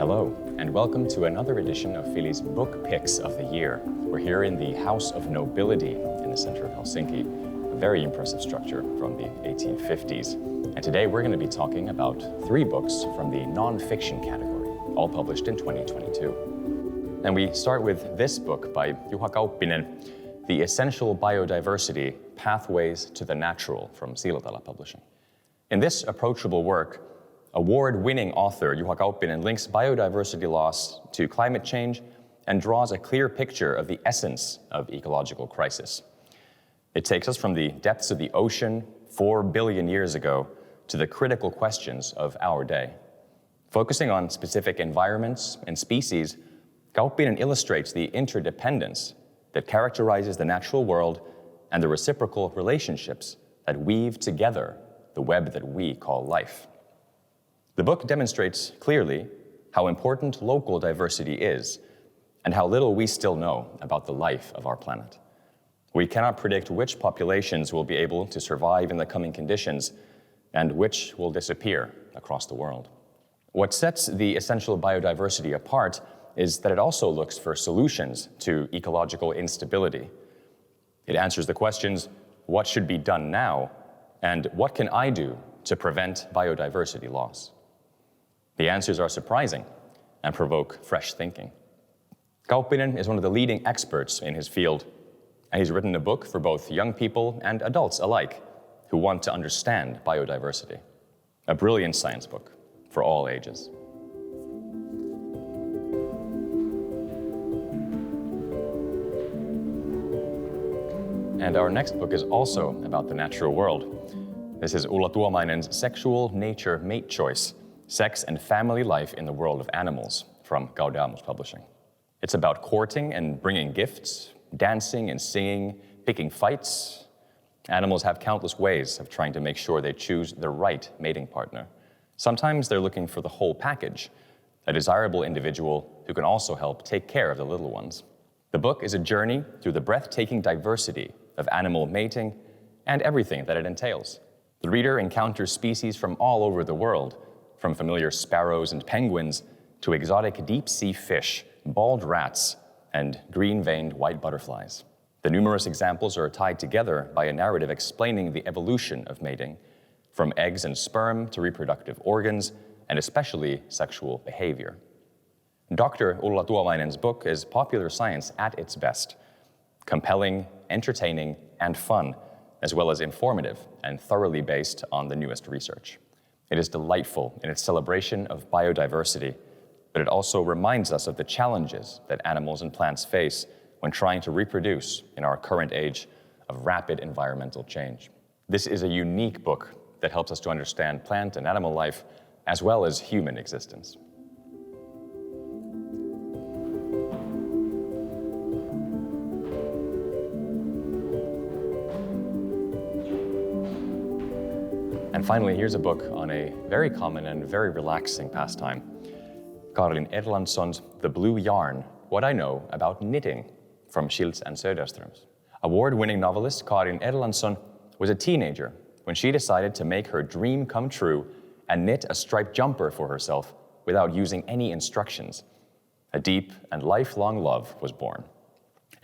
Hello, and welcome to another edition of FILI's Book Picks of the Year. We're here in the House of Nobility in the center of Helsinki, a very impressive structure from the 1850s. And today we're going to be talking about 3 books from the non-fiction category, all published in 2022. And we start with this book by Juha Kauppinen, The Essential Biodiversity, Pathways to the Natural, from Siilatala Publishing. In this approachable work, award-winning author Juha Kauppinen links biodiversity loss to climate change and draws a clear picture of the essence of ecological crisis. It takes us from the depths of the ocean 4 billion years ago to the critical questions of our day. Focusing on specific environments and species, Kauppinen illustrates the interdependence that characterizes the natural world and the reciprocal relationships that weave together the web that we call life. The book demonstrates clearly how important local diversity is and how little we still know about the life of our planet. We cannot predict which populations will be able to survive in the coming conditions and which will disappear across the world. What sets the essential biodiversity apart is that it also looks for solutions to ecological instability. It answers the questions, what should be done now, and what can I do to prevent biodiversity loss? The answers are surprising and provoke fresh thinking. Kauppinen is one of the leading experts in his field, and he's written a book for both young people and adults alike who want to understand biodiversity. A brilliant science book for all ages. And our next book is also about the natural world. This is Ulla Tuomainen's Sexual Nature Mate Choice, Sex and Family Life in the World of Animals, from Gaudeamus Publishing. It's about courting and bringing gifts, dancing and singing, picking fights. Animals have countless ways of trying to make sure they choose the right mating partner. Sometimes they're looking for the whole package, a desirable individual who can also help take care of the little ones. The book is a journey through the breathtaking diversity of animal mating and everything that it entails. The reader encounters species from all over the world, from familiar sparrows and penguins to exotic deep-sea fish, bald rats, and green-veined white butterflies. The numerous examples are tied together by a narrative explaining the evolution of mating, from eggs and sperm to reproductive organs, and especially sexual behavior. Dr. Ulla Tuomainen's book is popular science at its best, compelling, entertaining, and fun, as well as informative and thoroughly based on the newest research. It is delightful in its celebration of biodiversity, but it also reminds us of the challenges that animals and plants face when trying to reproduce in our current age of rapid environmental change. This is a unique book that helps us to understand plant and animal life as well as human existence. And finally, here's a book on a very common and very relaxing pastime. Karin Erlandsson's The Blue Yarn, What I Know About Knitting, from Schilds and Söderströms. Award-winning novelist Karin Erlandsson was a teenager when she decided to make her dream come true and knit a striped jumper for herself without using any instructions. A deep and lifelong love was born.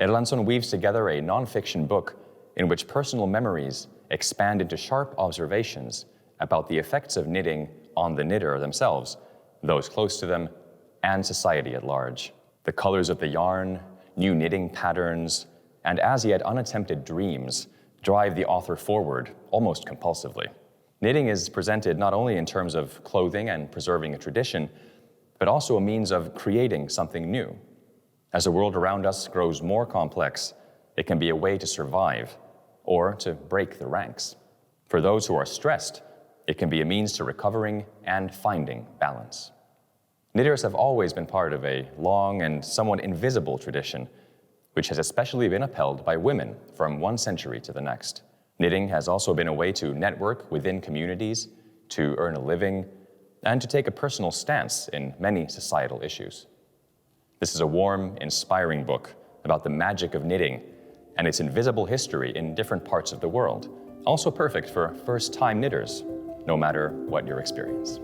Erlandsson weaves together a non-fiction book in which personal memories expand into sharp observations about the effects of knitting on the knitter themselves, those close to them, and society at large. The colors of the yarn, new knitting patterns, and as yet unattempted dreams drive the author forward almost compulsively. Knitting is presented not only in terms of clothing and preserving a tradition, but also a means of creating something new. As the world around us grows more complex, it can be a way to survive or to break the ranks. For those who are stressed, it can be a means to recovering and finding balance. Knitters have always been part of a long and somewhat invisible tradition, which has especially been upheld by women from one century to the next. Knitting has also been a way to network within communities, to earn a living, and to take a personal stance in many societal issues. This is a warm, inspiring book about the magic of knitting and its invisible history in different parts of the world, also perfect for first-time knitters, no matter what your experience.